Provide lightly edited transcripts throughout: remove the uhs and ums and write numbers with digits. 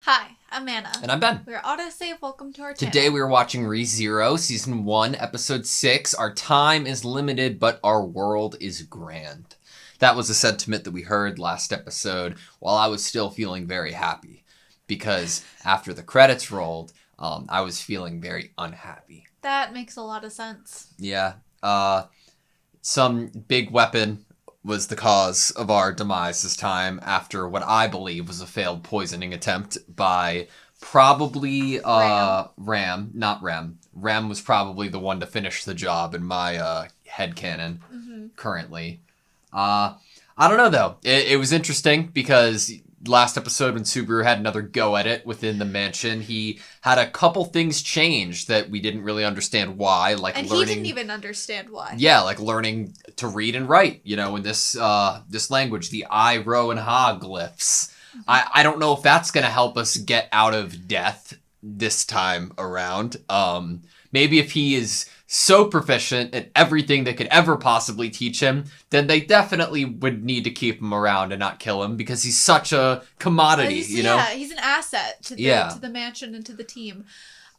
Hi, I'm Anna. And I'm Ben. We're AutoSave. Welcome to our channel. Today we are watching Rezero, Season 1, Episode 6. Our time is limited, but our world is grand. That was a sentiment that we heard last episode while I was still feeling very happy. Because after the credits rolled, I was feeling very unhappy. That makes a lot of sense. Yeah. Some big weapon was the cause of our demise this time after what I believe was a failed poisoning attempt by probably Ram, not Rem. Rem was probably the one to finish the job in my headcanon currently. I don't know though. It was interesting because last episode when Subaru had another go at it within the mansion, he had a couple things change that we didn't really understand why, like and learning. he didn't even understand why. Yeah, like learning to read and write, in this this language, the I, Rho, and Ha glyphs. I don't know if that's going to help us get out of death this time around. Maybe if he is so proficient at everything they could ever possibly teach him, then they definitely would need to keep him around and not kill him because he's such a commodity, Yeah, he's an asset to the mansion and to the team.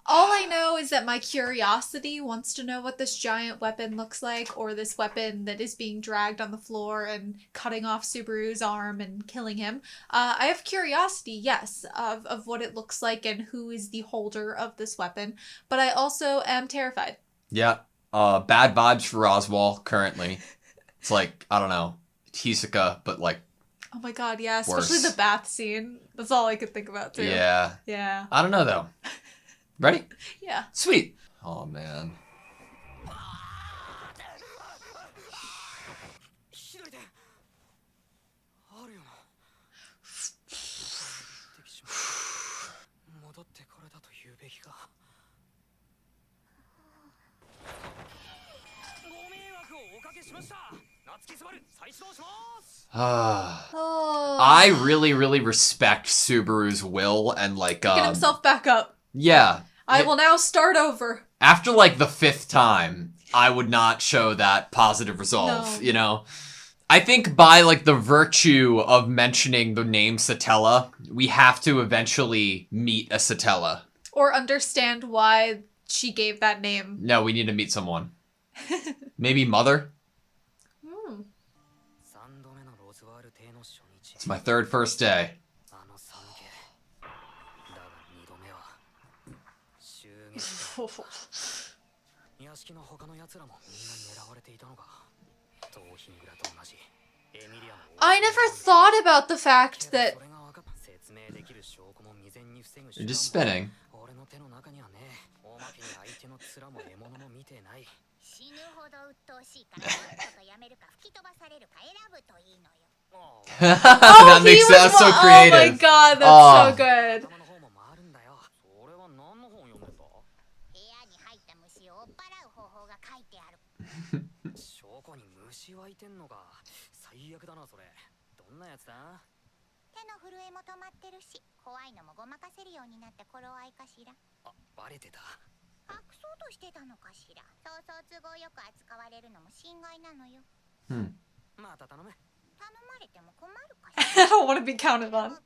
All I know is that my curiosity wants to know what this giant weapon looks like, or this weapon that is being dragged on the floor and cutting off Subaru's arm and killing him. I have curiosity, yes, of what it looks like and who is the holder of this weapon, but I also am terrified. Yeah, bad vibes for Roswell currently. It's like, I don't know, Hisoka, but like, oh my god, yeah, worse. especially the bath scene. That's all I could think about, too. Yeah. Yeah. I don't know, though. Ready? Yeah. Sweet. Oh, man. I really, really respect Subaru's will and like get himself back up. Yeah. I will now start over. After like the 5th time, I would not show that positive resolve, I think by like the virtue of mentioning the name Satella, we have to eventually meet a Satella. Or understand why she gave that name. No, we need to meet someone. Maybe Mother? It's my first day. I never thought about the fact that... You're just spinning. That makes that so creative. Oh my god, that's so good. I don't want to be counted on.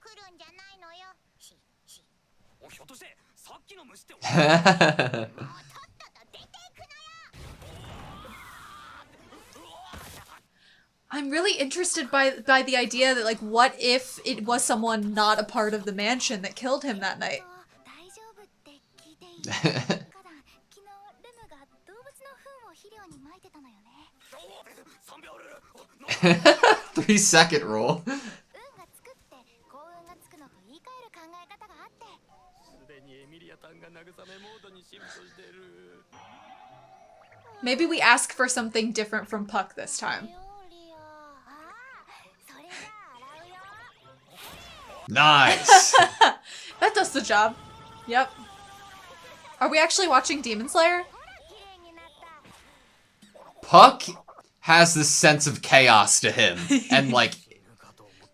I'm really interested by the idea that, like, what if it was someone not a part of the mansion that killed him that night? Three-second rule. Maybe we ask for something different from Puck this time. Nice. That does the job. Yep. Are we actually watching Demon Slayer? Puck has this sense of chaos to him, and like,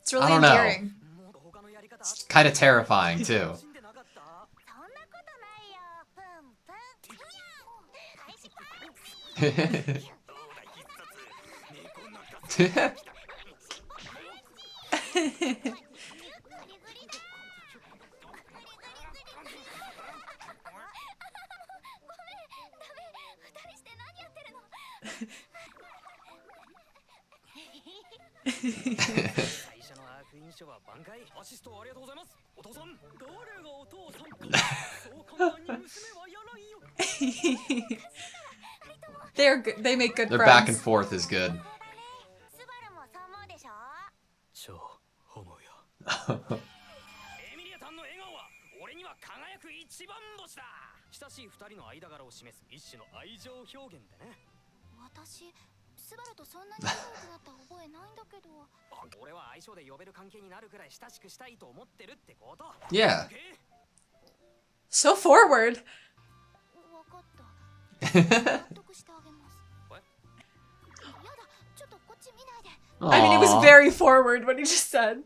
it's really I don't endearing. know. It's kind of terrifying too. They're good. They make good Their friends. back and forth is good. Yeah. So forward. I mean, it was very forward what he just said.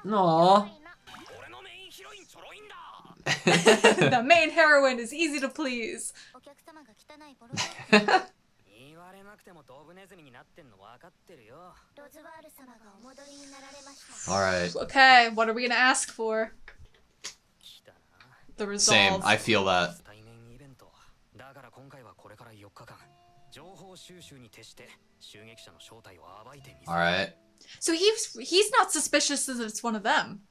Aww. The main heroine is easy to please. Alright. Okay, what are we gonna ask for? The resolve. Same, I feel that. Alright. So he's not suspicious that it's one of them.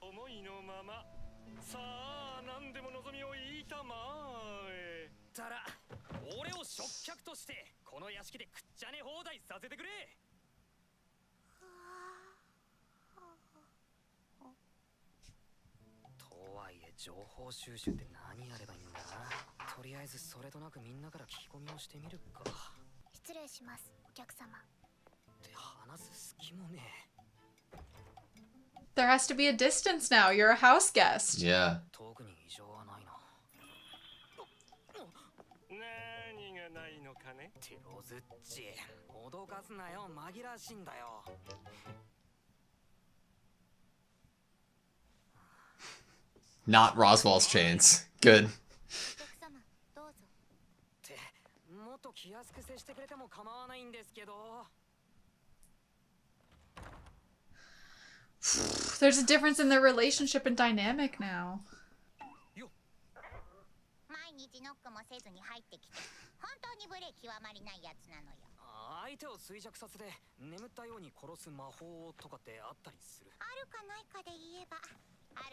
There has to be a distance now. You're a house guest. Yeah. Not Roswell's chains. Good. There's a difference in their relationship and dynamic now.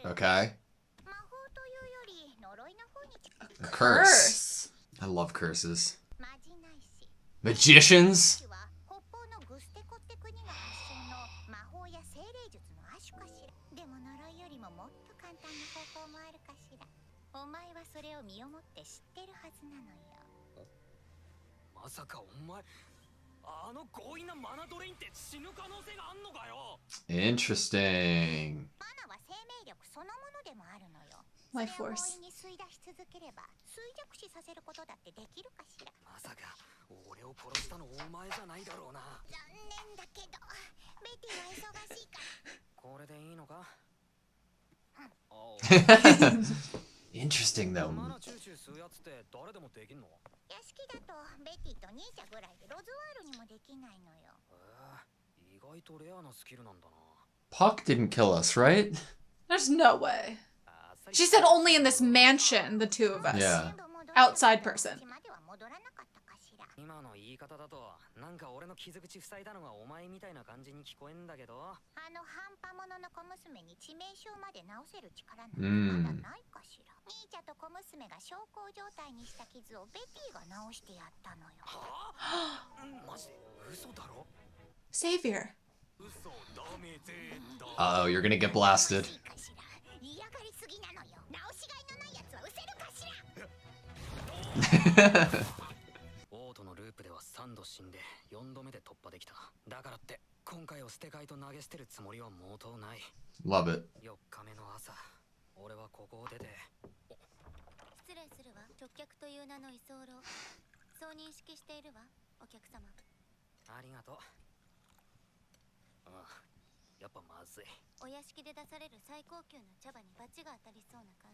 Okay. A curse. I love curses. Magicians? Interesting. Life force. Interesting though. Puck didn't kill us, right? There's no way. She said only in this mansion, the two of us. Yeah. Outside person. Savior. Uh-oh, you're gonna get blasted. Love it.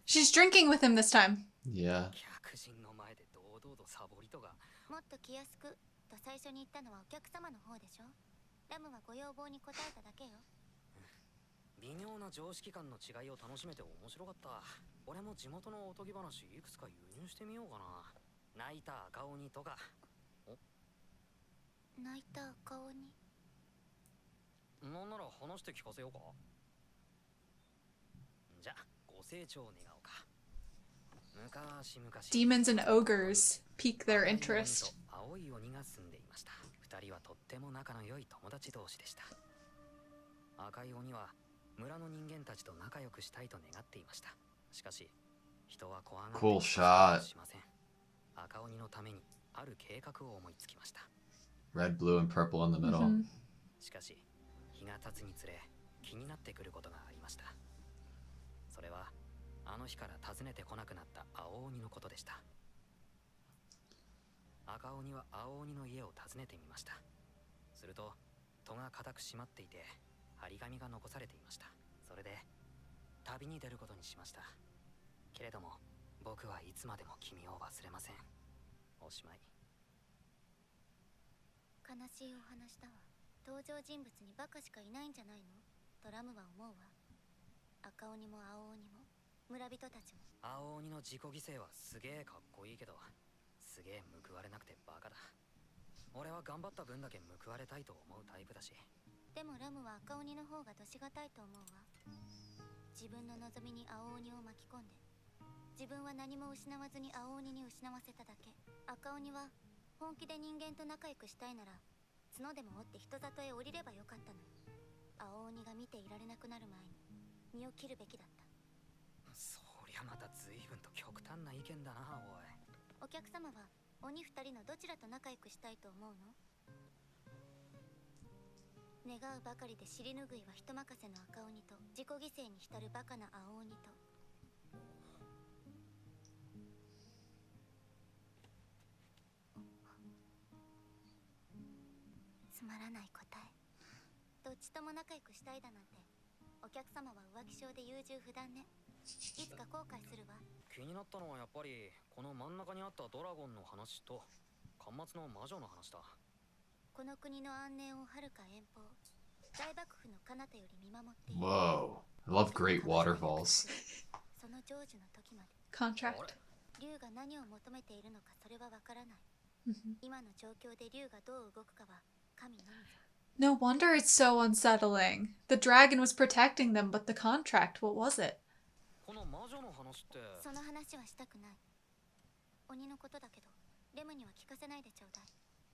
She's drinking with him this time. Yeah. な常識観の違いを楽しめて面白かった。俺も地元のおとぎ話いくつか輸入してみようかな。泣いた赤鬼とか。泣いた赤鬼。なんなら話して聞かせようか。じゃあご清聴願おうか。昔々 Demons and ogres pique their interest. 青い鬼が住んでいました。二人はとっても仲の良い友達同士でした。赤い鬼は村の人間たちと仲良くしたいと願っていました。しかし人は怖がって Cool shot. しません。赤鬼のためにある計画を思いつきました。 Red, blue, and purple in the middle. しかし日が経つにつれ気になってくることがありました。それはあの日から訪ねてこなくなった青鬼のことでした。赤鬼は青鬼の家を訪ねてみました。すると戸が固く閉まっていて張り紙が残されていました。それで旅に出ることにしました。けれども僕はいつまでも君を忘れません。おしまい。悲しいお話だわ。登場人物にバカしかいないんじゃないのとラムは思うわ。赤鬼も青鬼も村人たちも。青鬼の自己犠牲はすげえかっこいいけど、すげえ報われなくてバカだ。俺は頑張った分だけ報われたいと思うタイプだし。でもラムは赤鬼の方がどしがたいと思うわ。自分の望みに青鬼を巻き込んで、自分は何も失わずに青鬼に失わせただけ。赤鬼は本気で人間と仲良くしたいなら角でも折って人里へ降りればよかったの。青鬼が見ていられなくなる前に身を切るべきだった。そりゃまた随分と極端な意見だな。おい、お客様は鬼二人のどちらと仲良くしたいと思うの？願うばかりで尻拭いは人任せの赤鬼と、自己犠牲に浸るバカな青鬼と。つまらない答え。どっちとも仲良くしたいだなんて、お客様は浮気性で優柔不断ね。いつか後悔するわ。気になったのはやっぱりこの真ん中にあったドラゴンの話と巻末の魔女の話だ。この国の安寧をはるか遠方、大幕府の彼方より見守っている。 Whoa. I love great waterfalls. その成就の時まで。 Contract. 竜が何を求めているのかそれはわからない。今の状況で竜がどう動くかは神のみぞ。 No wonder it's so unsettling. The dragon was protecting them, but the contract, what was it? この魔女の話って。その話はしたくない。鬼のことだけどレムには聞かせないでちょうだい。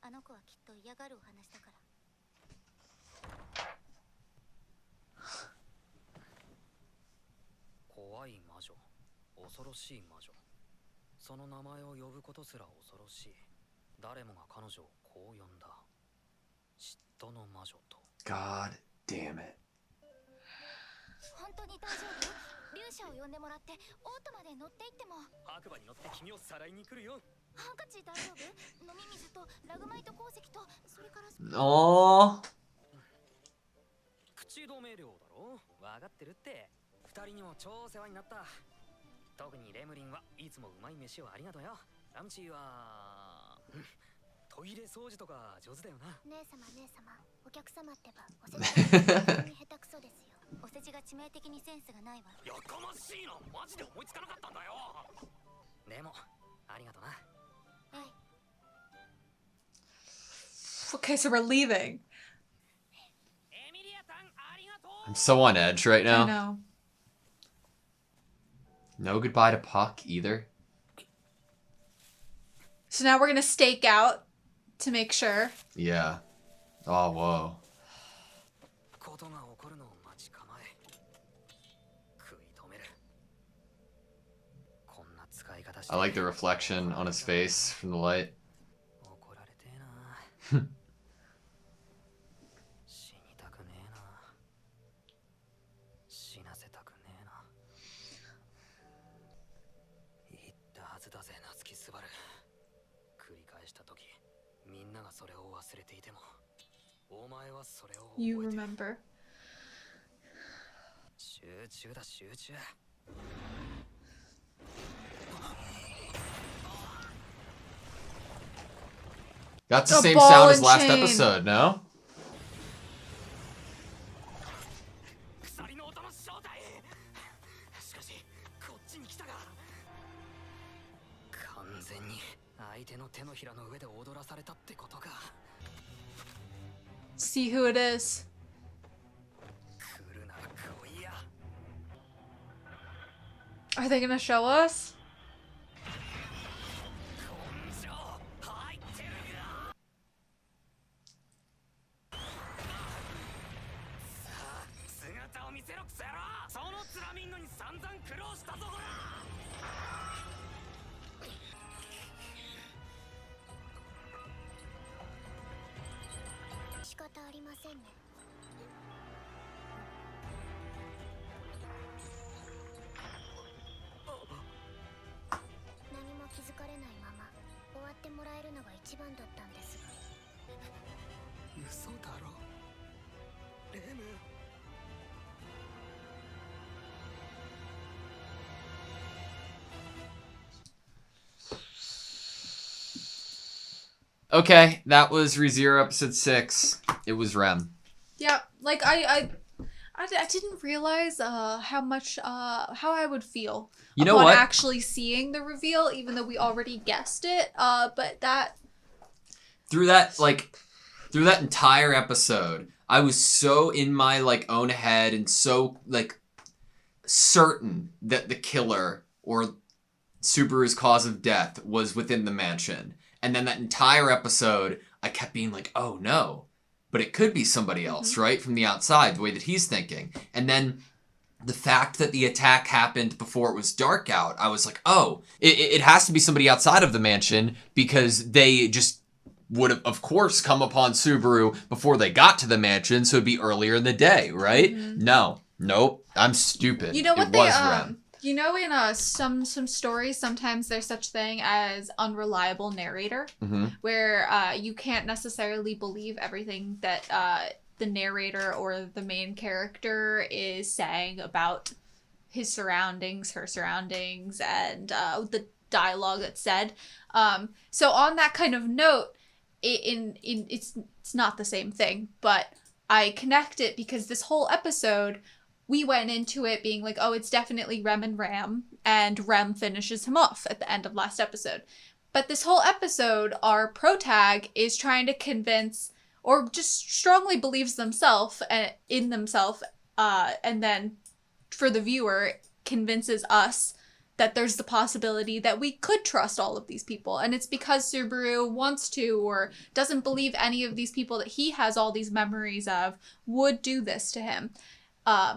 あの子はきっと嫌がるお話だから。怖い魔女、恐ろしい魔女。その名前を呼ぶことすら恐ろしい。誰もが彼女をこう呼んだ。嫉妬の魔女と。 God damn it. 本当に大丈夫？竜者を呼んでもらってオートまで乗っていっても。白馬に乗って君をさらいに来るよ。ハンカチ大丈夫？飲み水とラグマイト鉱石と、それから。 Aww. 口止め料だろ。分かってるって。二人にも超世話になった。特にレムリンはいつもうまい飯をありがとうよ。ラムチーはトイレ掃除とか上手だよな。姉様姉様、お客様ってばお世辞が本当に下手くそですよ。お世辞が致命的にセンスがないわ。やかましいな。マジで思いつかなかったんだよ。でもありがとな。はい。 Okay, so we're leaving. I'm so on edge right I now. know. No goodbye to Puck either. So now we're gonna stake out to make sure. Yeah. Oh, whoa. ことが起こるのを待ち構え、食い止める。こんな使い方して。 I like the reflection on his face from the light. 怒られてえな。死にたくねえな。死なせたくねえな。言ったはずだぜ、夏木すばる。繰り返した時、みんながそれを忘れていても、お前はそれを覚えてる。 You remember. 集中だ、集中。 Got the A same ball sound as and last chain. episode, no? See who it is. Are they gonna show us? Okay, that was Rezero episode 6. It was Rem. Yeah, like I didn't realize how much how I would feel upon actually seeing the reveal, even though we already guessed it. But that through that entire episode, I was so in my own head and so certain that the killer or Subaru's cause of death was within the mansion. And then that entire episode, I kept being like, oh no, but it could be somebody else, right? From the outside, the way that he's thinking. And then the fact that the attack happened before it was dark out, I was like, oh, it has to be somebody outside of the mansion because they just would have, of course, come upon Subaru before they got to the mansion, so it'd be earlier in the day, right? Nope, I'm stupid. You know what it was Rem. You know, in some stories, sometimes there's such thing as unreliable narrator, where you can't necessarily believe everything that the narrator or the main character is saying about his surroundings, her surroundings, and the dialogue that's said. So on that kind of note, it's not the same thing, but I connect it because this whole episode, we went into it being like, oh, it's definitely Rem and Ram, and Rem finishes him off at the end of last episode. But this whole episode, our protag is trying to convince, or just strongly believes in themselves, and then for the viewer, convinces us that there's the possibility that we could trust all of these people. And it's because Subaru wants to, or doesn't believe any of these people that he has all these memories of would do this to him.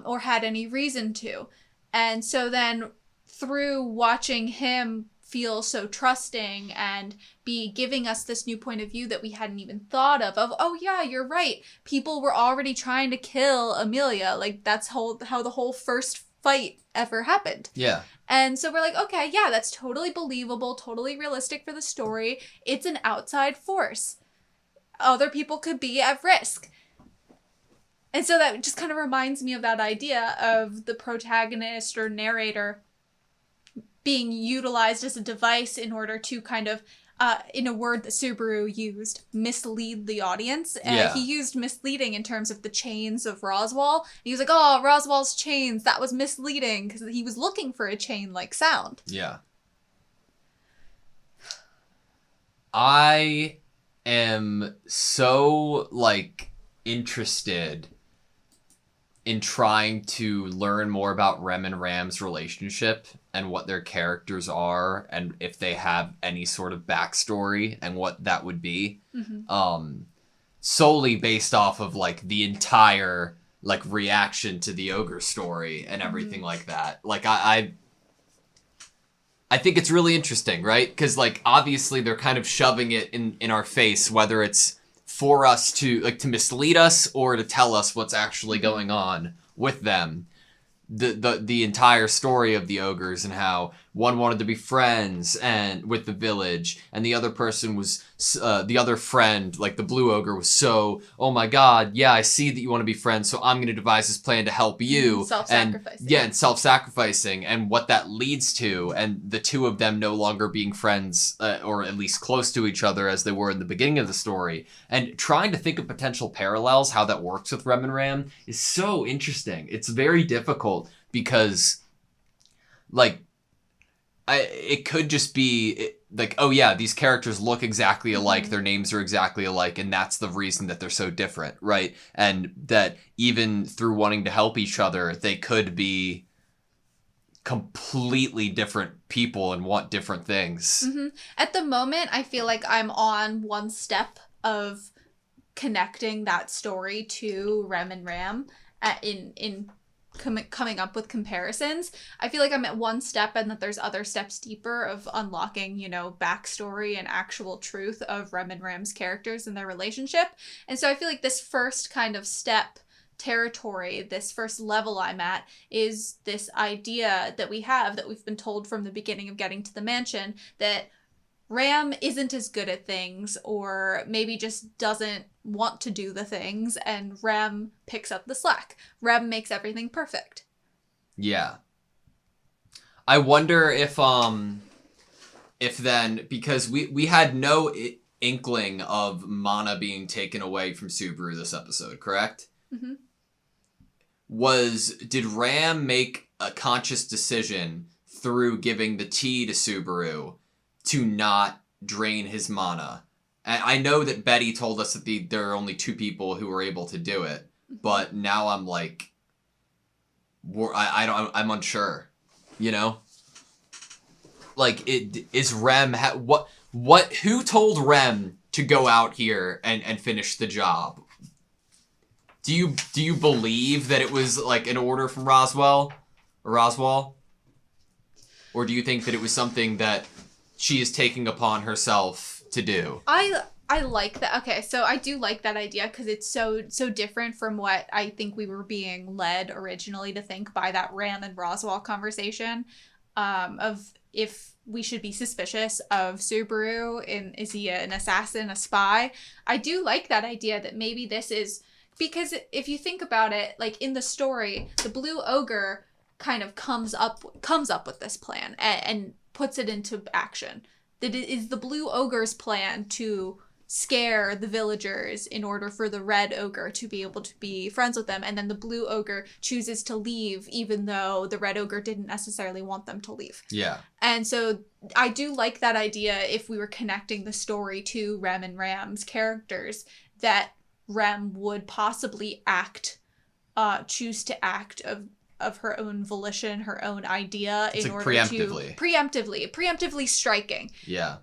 Or had any reason to. And so then through watching him feel so trusting and be giving us this new point of view that we hadn't even thought of, oh yeah, you're right. People were already trying to kill Amelia. Like that's how the whole first fight ever happened. Yeah. And so we're like, okay, yeah, that's totally believable, totally realistic for the story. It's an outside force. Other people could be at risk. And so that just kind of reminds me of that idea of the protagonist or narrator being utilized as a device in order to kind of, in a word that Subaru used, mislead the audience. And he used misleading in terms of the chains of Roswaal. He was like, oh, Roswaal's chains, that was misleading, because he was looking for a chain-like sound. Yeah. I am so, interested in trying to learn more about Rem and Ram's relationship and what their characters are and if they have any sort of backstory and what that would be. Solely based off of the entire reaction to the ogre story and everything like that. I think it's really interesting, right? Because obviously they're kind of shoving it in our face, whether it's for us to mislead us or to tell us what's actually going on with them. the entire story of the ogres and how one wanted to be friends and with the village, and the other person was the other friend, like the blue ogre, was so, oh my god, yeah, I see that you want to be friends, so I'm going to devise this plan to help you. Self-sacrificing. And self-sacrificing, and what that leads to, and the two of them no longer being friends, or at least close to each other as they were in the beginning of the story, and trying to think of potential parallels, how that works with Rem and Ram, is so interesting. It's very difficult because, like, it could just be like, oh yeah, these characters look exactly alike, their names are exactly alike, and that's the reason that they're so different, right? And that even through wanting to help each other, they could be completely different people and want different things. At the moment, I feel like I'm on one step of connecting that story to Rem and Ram in coming up with comparisons. I feel like I'm at one step, and that there's other steps deeper of unlocking, backstory and actual truth of Rem and Ram's characters and their relationship. And so I feel like this first kind of step territory, this first level I'm at, is this idea that we've been told from the beginning of getting to the mansion, that Ram isn't as good at things, or maybe just doesn't want to do the things, and Ram picks up the slack. Ram makes everything perfect. Yeah. I wonder if then, because we had no inkling of mana being taken away from Subaru this episode, correct? Mm-hmm. Did Ram make a conscious decision through giving the tea to Subaru to not drain his mana? And I know that Betty told us that there are only two people who were able to do it, but now I'm like, I'm unsure, Like, is Rem, who told Rem to go out here and finish the job? Do you believe that it was like an order from Roswell? Or do you think that it was something that she is taking upon herself to do? I like that. Okay, so I do like that idea because it's so different from what I think we were being led originally to think by that Ram and Roswell conversation, of if we should be suspicious of Subaru, and is he an assassin, a spy? I do like that idea that maybe this is, because if you think about it, like in the story, the blue ogre kind of comes up with this plan and puts it into action. That it is the blue ogre's plan to scare the villagers in order for the red ogre to be able to be friends with them, and then the blue ogre chooses to leave even though the red ogre didn't necessarily want them to leave. Yeah. And so I do like that idea, if we were connecting the story to Rem and Ram's characters, that Rem would possibly choose to act of her own volition, her own idea, it's in like order preemptively striking. Yeah.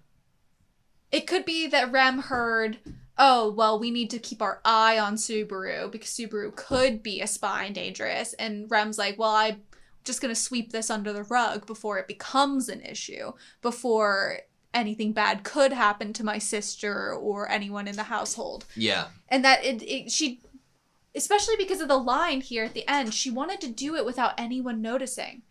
It could be that Rem heard, oh, well, we need to keep our eye on Subaru because Subaru could be a spy and dangerous. And Rem's like, well, I'm just going to sweep this under the rug before it becomes an issue, before anything bad could happen to my sister or anyone in the household. Yeah. And that she, especially because of the line here at the end, she wanted to do it without anyone noticing.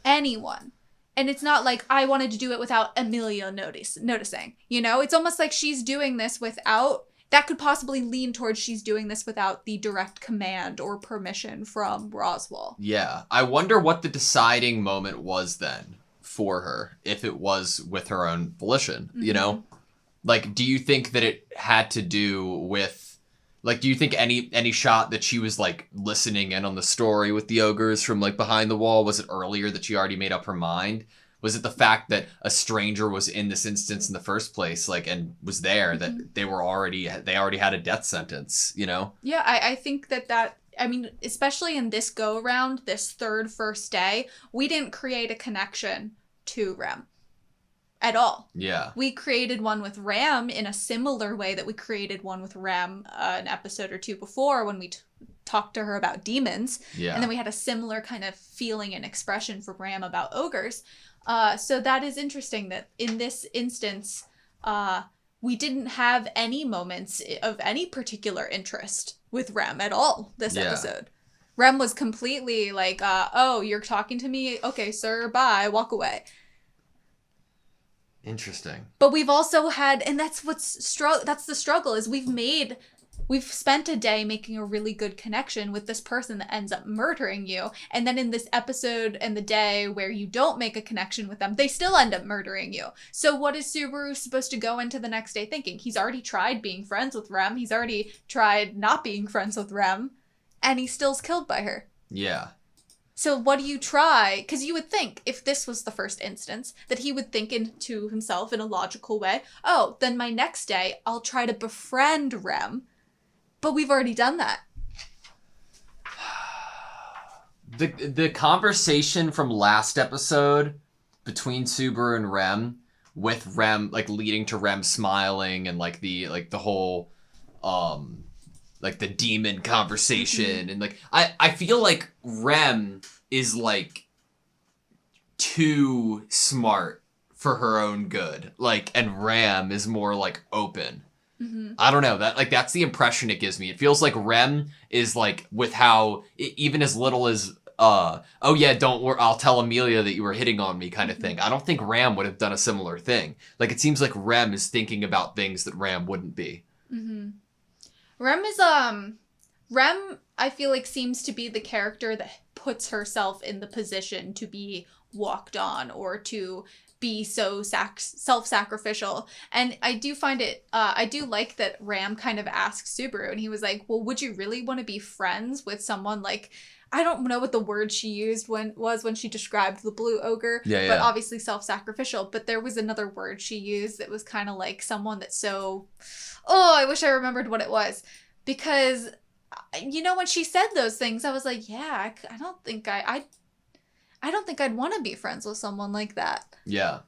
Anyone. And it's not like I wanted to do it without Amelia noticing. It's almost like she's doing this without, that could possibly lean towards she's doing this without the direct command or permission from Roswell. Yeah. I wonder what the deciding moment was then for her, if it was with her own volition, Like, do you think that it had to do with, like, do you think any shot that she was, like, listening in on the story with the ogres from, like, behind the wall, was it earlier that she already made up her mind? Was it the fact that a stranger was in this instance in the first place, like, and was there, that they already had a death sentence, Yeah, I think that, I mean, especially in this go-around, this first day, we didn't create a connection to Rem at all. Yeah. We created one with Ram in a similar way that we created one with Ram an episode or two before when we talked to her about demons. Yeah. And then we had a similar kind of feeling and expression from Ram about ogres. So that is interesting that in this instance, we didn't have any moments of any particular interest with Ram at all this episode. Rem was completely like, oh, you're talking to me? Okay, sir, bye, walk away. Interesting. But we've also had, and that's that's the struggle, is we've spent a day making a really good connection with this person that ends up murdering you. And then in this episode and the day where you don't make a connection with them, they still end up murdering you. So what is Subaru supposed to go into the next day thinking? He's already tried being friends with Rem. He's already tried not being friends with Rem. And he still's killed by her. Yeah. So what do you try? Because you would think, if this was the first instance, that he would think into himself in a logical way, oh, then my next day, I'll try to befriend Rem. But we've already done that. The conversation from last episode between Subaru and Rem, with Rem, like, leading to Rem smiling and, like, the whole, like, the demon conversation, and, like, I feel like Rem is, like, too smart for her own good. Like, and Ram is more, like, open. Mm-hmm. I don't know, that's the impression it gives me. It feels like Rem is, like, with how, even as little as, oh yeah, don't worry, I'll tell Amelia that you were hitting on me kind of thing. I don't think Ram would have done a similar thing. Like, it seems like Rem is thinking about things that Ram wouldn't be. Mm-hmm. Rem is, Rem, I feel like, seems to be the character that puts herself in the position to be walked on or to be so self-sacrificial. And I do find it, I do like that Ram kind of asks Subaru, and he was like, well, would you really want to be friends with someone like, I don't know what the word she used when she described the blue ogre, but obviously self-sacrificial. But there was another word she used that was kind of like someone that's so, oh, I wish I remembered what it was. Because, you know, when she said those things, I was like, yeah, I don't think I'd want to be friends with someone like that. Yeah.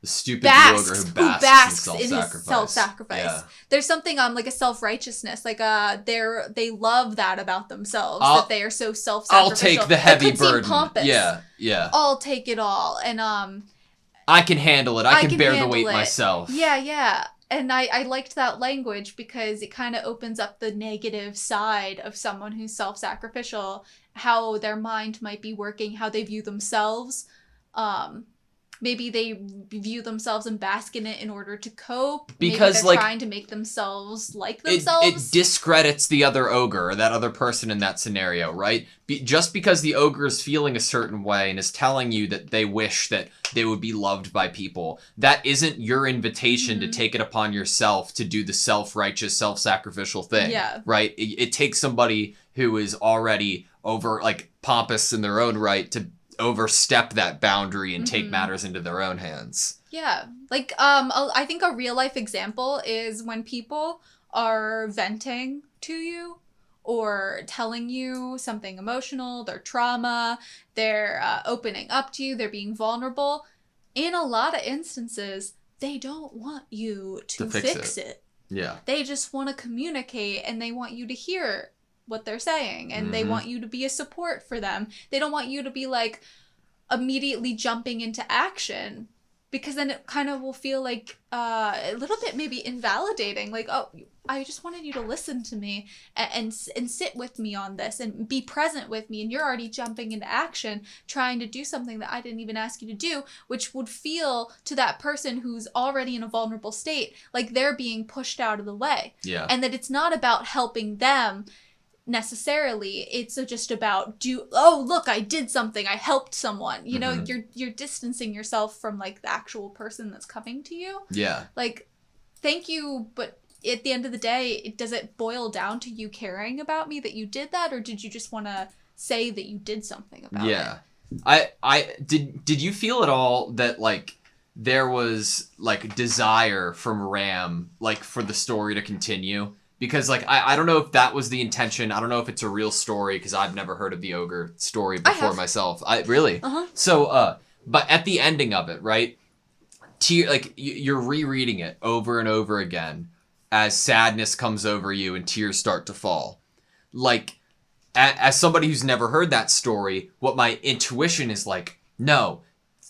The stupid blue ogre who basks in his self-sacrifice. Yeah. There's something like a self-righteousness, like they love that about themselves, that they are so self-sacrificial. I'll take the heavy burden. Pompous. Yeah. I'll take it all, and I can handle it. I can bear the weight myself. Yeah. And I liked that language because it kind of opens up the negative side of someone who's self-sacrificial, how their mind might be working, how they view themselves. Maybe they view themselves and bask in it in order to cope. Because, maybe they're trying to make themselves like themselves. It discredits the other ogre, or that other person in that scenario, right? Just because the ogre is feeling a certain way and is telling you that they wish that they would be loved by people, that isn't your invitation to take it upon yourself to do the self-righteous, self-sacrificial thing, right? It takes somebody who is already over, like, pompous in their own right to overstep that boundary and take matters into their own hands. Yeah. Like, I think a real life example is when people are venting to you or telling you something emotional, their trauma, they're opening up to you, they're being vulnerable. In a lot of instances, they don't want you to fix it. Yeah. They just want to communicate, and they want you to hear what they're saying, and they want you to be a support for them. They don't want you to be like immediately jumping into action, because then it kind of will feel like a little bit maybe invalidating, like, oh, I just wanted you to listen to me and sit with me on this and be present with me, and you're already jumping into action trying to do something that I didn't even ask you to do, which would feel to that person who's already in a vulnerable state like they're being pushed out of the way. Yeah. And that it's not about helping them necessarily, it's just about look, I did something, I helped someone, you know. You're distancing yourself from like the actual person that's coming to you. Like, thank you, but at the end of the day, does it boil down to you caring about me that you did that, or did you just want to say that you did something about it? I did you feel at all that like there was like desire from Ram, like, for the story to continue? Because, like, I don't know if that was the intention. I don't know if it's a real story, because I've never heard of the ogre story before myself. Really? So, but at the ending of it, right? You're rereading it over and over again as sadness comes over you and tears start to fall. Like, as somebody who's never heard that story, what my intuition is like, no,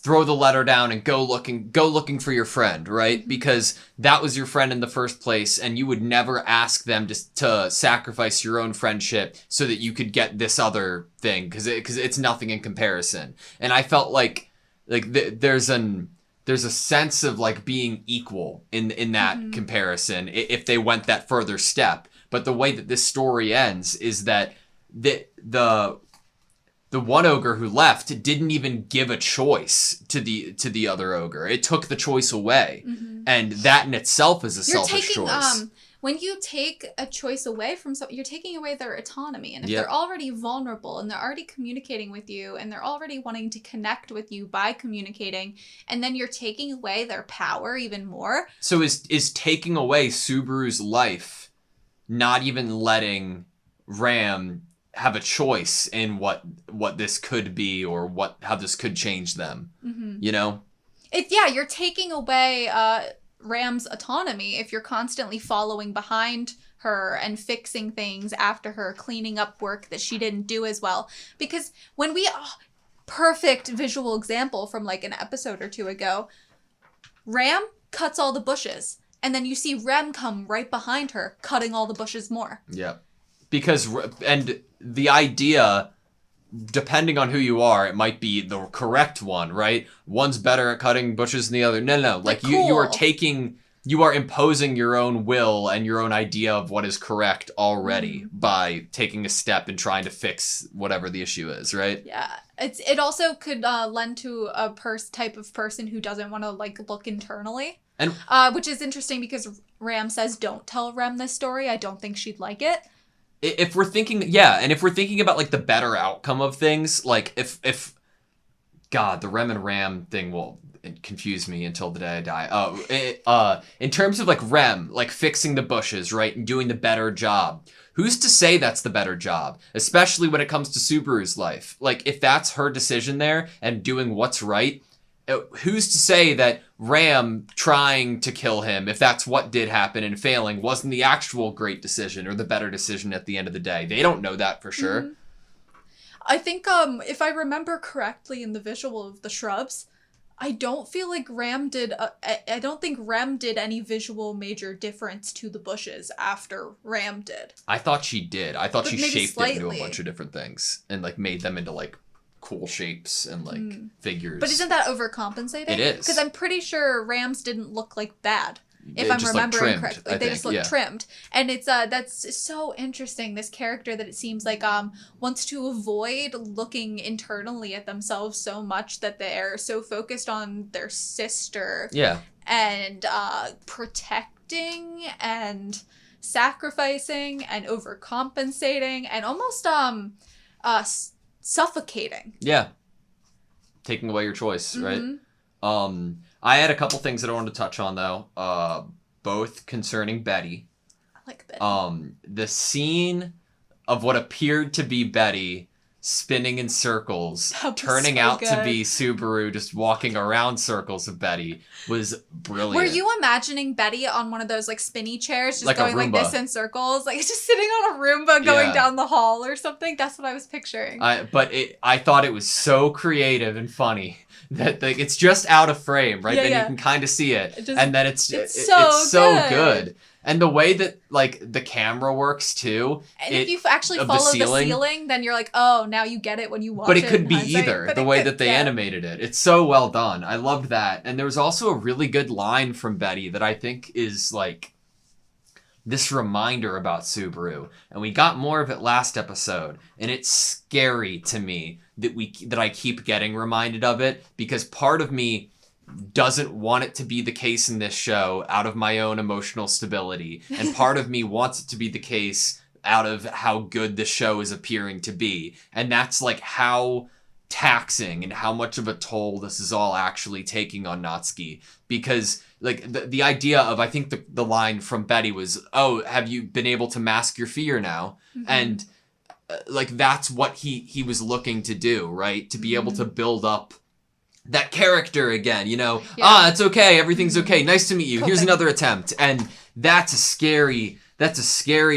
throw the letter down and go looking for your friend, right? Because that was your friend in the first place, and you would never ask them to sacrifice your own friendship so that you could get this other thing, because it's nothing in comparison. And I felt like there's a sense of like being equal in that comparison if they went that further step. But the way that this story ends is that the one ogre who left didn't even give a choice to the other ogre. It took the choice away. And that in itself is a selfish choice. When you take a choice away from someone, you're taking away their autonomy. And if they're already vulnerable and they're already communicating with you and they're already wanting to connect with you by communicating, and then you're taking away their power even more. So is taking away Subaru's life not even letting Ram have a choice in what this could be or how this could change them, you know? You're taking away Ram's autonomy if you're constantly following behind her and fixing things after her, cleaning up work that she didn't do as well. Because when perfect visual example from like an episode or two ago, Ram cuts all the bushes, and then you see Rem come right behind her, cutting all the bushes more. Yeah. And the idea, depending on who you are, it might be the correct one, right? One's better at cutting bushes than the other. No. Like cool. You are imposing your own will and your own idea of what is correct already by taking a step and trying to fix whatever the issue is, right? Yeah. It also could lend to a type of person who doesn't want to like look internally. And which is interesting because Ram says, don't tell Rem this story. I don't think she'd like it. If we're thinking about like the better outcome of things, like if God, the Rem and Ram thing will confuse me until the day I die. In terms of like Rem, like fixing the bushes, right, and doing the better job. Who's to say that's the better job? Especially when it comes to Subaru's life. Like if that's her decision there and doing what's right, who's to say that Ram trying to kill him, if that's what did happen and failing, wasn't the actual great decision or the better decision at the end of the day? They don't know that for sure. I think if I remember correctly in the visual of the shrubs, I don't feel like Ram did. I don't think Rem did any visual major difference to the bushes after Ram did. I thought she did. I thought she shaped it into a bunch of different things and like made them into like cool shapes and like figures. But isn't that overcompensating? It is. Because I'm pretty sure Rams didn't look like bad. If I'm remembering correctly, they just look trimmed, and it's that's so interesting. This character that it seems like wants to avoid looking internally at themselves so much that they're so focused on their sister, and protecting and sacrificing and overcompensating and almost suffocating. Yeah, taking away your choice, right? I had a couple things that I wanted to touch on, though, both concerning Betty. I like Betty. The scene of what appeared to be Betty spinning in circles, turning out to be Subaru just walking around circles of Betty was brilliant. Were you imagining Betty on one of those like spinny chairs, just like going like this in circles, like just sitting on a Roomba going down the hall or something? That's what I was picturing. I thought it was so creative and funny that like, it's just out of frame, right? Then you can kind of see it, and then it's so good. And the way that, like, the camera works, too. And if you actually follow the ceiling, then you're like, oh, now you get it when you watch it. But it could be either, the way that they animated it. It's so well done. I loved that. And there was also a really good line from Betty that I think is, like, this reminder about Subaru. And we got more of it last episode. And it's scary to me that I keep getting reminded of it. Because part of me doesn't want it to be the case in this show out of my own emotional stability. And part of me wants it to be the case out of how good the show is appearing to be. And that's like how taxing and how much of a toll this is all actually taking on Natsuki. Because like the idea of, I think the line from Betty was, oh, have you been able to mask your fear now? And like that's what he was looking to do, right? To be able to build up that character again, you know, it's okay, everything's okay, nice to meet you, here's another attempt. And that's a scary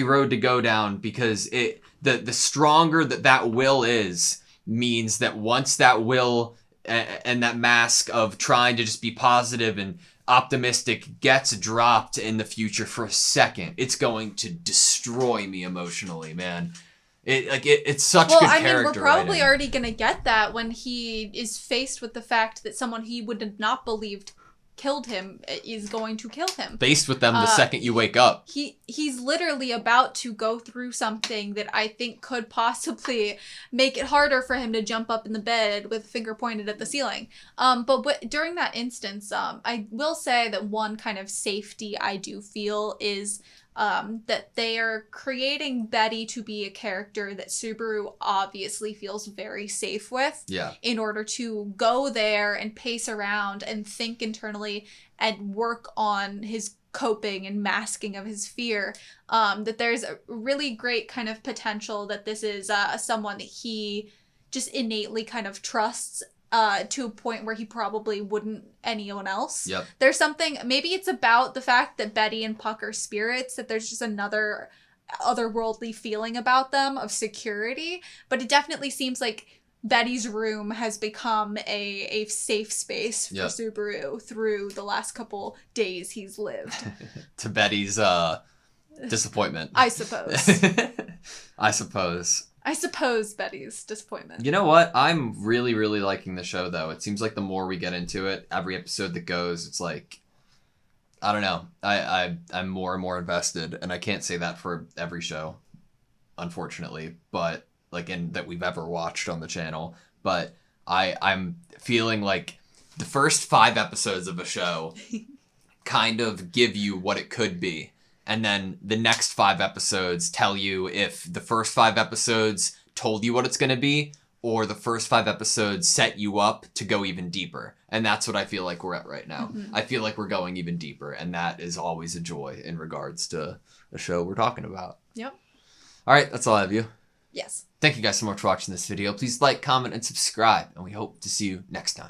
road to go down, because the stronger that will is means that once that will and that mask of trying to just be positive and optimistic gets dropped in the future for a second, it's going to destroy me emotionally, man. It's such good character writing. We're probably already gonna get that when he is faced with the fact that someone he would have not believed killed him is going to kill him. Faced with them the second you wake up. He's literally about to go through something that I think could possibly make it harder for him to jump up in the bed with a finger pointed at the ceiling. But during that instance, I will say that one kind of safety I do feel is that they are creating Betty to be a character that Subaru obviously feels very safe with. Yeah. In order to go there and pace around and think internally and work on his coping and masking of his fear. That there's a really great kind of potential that this is someone that he just innately kind of trusts. To a point where he probably wouldn't anyone else. Yep. There's something, maybe it's about the fact that Betty and Puck are spirits, that there's just another otherworldly feeling about them of security, but it definitely seems like Betty's room has become a safe space for Subaru through the last couple days he's lived. To Betty's disappointment. I suppose. I suppose Betty's disappointment. You know what? I'm really, really liking the show, though. It seems like the more we get into it, every episode that goes, it's like, I don't know. I'm more and more invested, and I can't say that for every show, unfortunately, but that we've ever watched on the channel. But I'm feeling like the first 5 episodes of a show kind of give you what it could be. And then the next 5 episodes tell you if the first 5 episodes told you what it's going to be, or the first 5 episodes set you up to go even deeper. And that's what I feel like we're at right now. Mm-hmm. I feel like we're going even deeper, and that is always a joy in regards to the show we're talking about. Yep. All right, that's all I have you. Yes. Thank you guys so much for watching this video. Please like, comment, and subscribe, and we hope to see you next time.